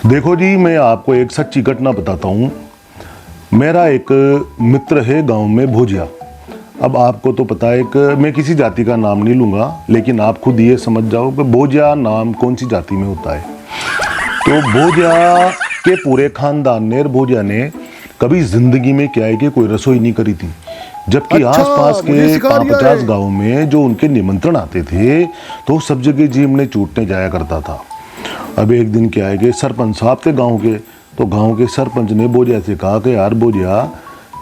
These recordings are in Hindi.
देखो जी, मैं आपको एक सच्ची घटना बताता हूँ। मेरा एक मित्र है गांव में, भोजिया। अब आपको तो पता है कि मैं किसी जाति का नाम नहीं लूँगा, लेकिन आप खुद ये समझ जाओ कि भोजिया नाम कौन सी जाति में होता है। तो भोजिया के पूरे खानदान ने, भोजिया ने कभी जिंदगी में क्या है कि कोई रसोई नहीं करी थी। जबकि अच्छा, आसपास मुझे के सिखा दिया 50 है। गाँव में जो उनके निमंत्रण आते थे तो सब जगह जी हमने चूटने जाया करता था। अब एक दिन क्या है कि सरपंच साहब थे गांव के, तो गांव के सरपंच ने भोजिया से कहा कि यार भोजिया,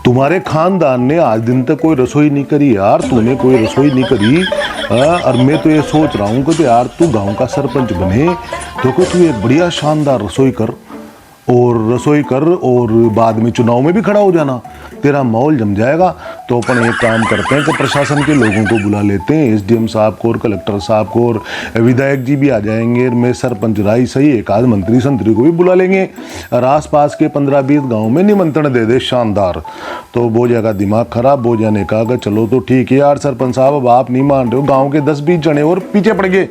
तुम्हारे खानदान ने आज दिन तक कोई रसोई नहीं करी यार, तूने कोई रसोई नहीं करी। और मैं तो ये सोच रहा हूँ कि यार तू गांव का सरपंच बने तो कि तू एक बढ़िया शानदार रसोई कर और बाद में चुनाव में भी खड़ा हो जाना, तेरा माहौल जम जाएगा। तो अपन एक काम करते हैं कि प्रशासन के लोगों को बुला लेते हैं, एसडीएम साहब को और कलेक्टर साहब को, और विधायक जी भी आ जाएंगे, मैं सरपंच राय सही एक आध मंत्री संतरी को भी बुला लेंगे और आसपास के 15-20 गाँव में निमंत्रण दे दे शानदार। तो भोजिया का दिमाग खराब, भोजिया ने कहा कि चलो तो ठीक है यार सरपंच साहब, अब आप नहीं मान रहे हो, गाँव के 10-20 जने और पीछे पड़ गए।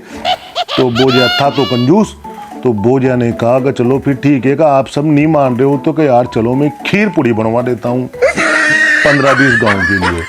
तो भोजिया था तो कंजूस, तो भोजिया ने कहा कि चलो फिर ठीक है, आप सब नहीं मान रहे हो तो कि यार चलो मैं खीर पूड़ी बनवा देता हूँ 15-20 गाँव के लिए।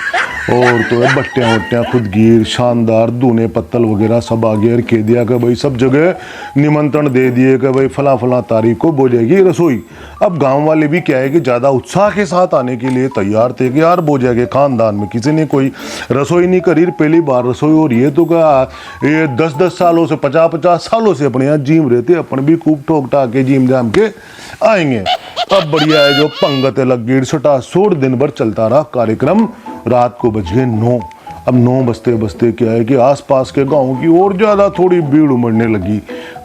और तो बट्टियाँ वट्टियाँ खुद गिर शानदार दूने पत्तल वगैरह सब आ गया, कह दिया कि भाई सब जगह निमंत्रण दे दिए कि भाई फला फला तारीख को भोजिया की रसोई। अब गांव वाले भी क्या है कि ज़्यादा उत्साह के साथ आने के लिए तैयार थे कि यार भोजिया के खानदान में किसी ने कोई रसोई नहीं करी, पहली बार रसोई हो रही है। तो क्या ये 10-10 सालों से 50-50 सालों से अपने यहाँ जीम रहते, अपन भी खूब ठोक टाक के जीम जाम के आएंगे। अब बढ़िया है जो पंगत लग गई, सटा सोड़ दिन भर चलता रहा कार्यक्रम। रात को बज गए 9। अब 9 बजते बजते क्या है कि आसपास के गांव की और ज़्यादा थोड़ी भीड़ उमड़ने लगी।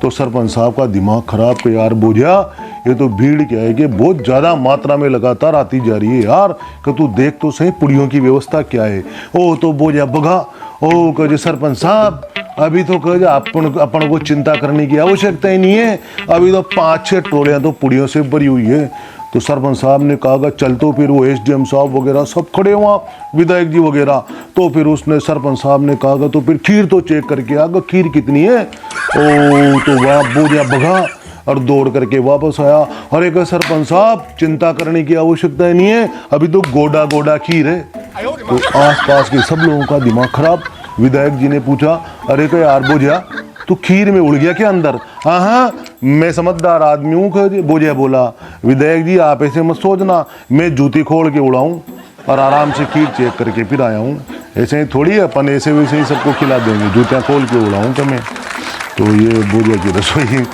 तो सरपंच साहब का दिमाग खराब कि यार भोजिया, ये तो भीड़ क्या है कि बहुत ज़्यादा मात्रा में लगातार आती जा रही है यार, कि तू देख तो सही पुड़ियों की व्यवस्था क्या है। ओ तो भोजिया बगा, ओ कहे सरपंच साहब अभी तो कहे अपन को चिंता करने की आवश्यकता ही नहीं है, अभी तो 5-6 टोलियाँ तो पुड़ियों से भरी हुई है। तो सरपंच साहब ने कहा चल, तो फिर वो एसडीएम साहब वगैरह सब खड़े वहाँ, विधायक जी वगैरह। तो फिर उसने सरपंच साहब ने कहा तो फिर खीर तो चेक करके आगा, खीर कितनी है। ओ तो वह भोजिया भगा और दौड़ करके वापस आया। अरे कहा सरपंच साहब चिंता करने की आवश्यकता ही नहीं है, अभी तो गोडा गोडा खीर है। तो आसपास के सब लोगों का दिमाग खराब। विधायक जी ने पूछा, अरे कहा यार भोजिया तू खीर में उड़ गया क्या अंदर? हाँ, मैं समझदार आदमी हूँ, भोजिया बोला। विधायक जी आप ऐसे मत सोचना, मैं जूती खोल के उड़ाऊँ और आराम से खीर चेक करके फिर आया हूँ। ऐसे ही थोड़ी अपन ऐसे वैसे ही सबको खिला देंगे, जूतियाँ खोल के उड़ाऊँ तो मैं। तो ये भोजिया की रसोई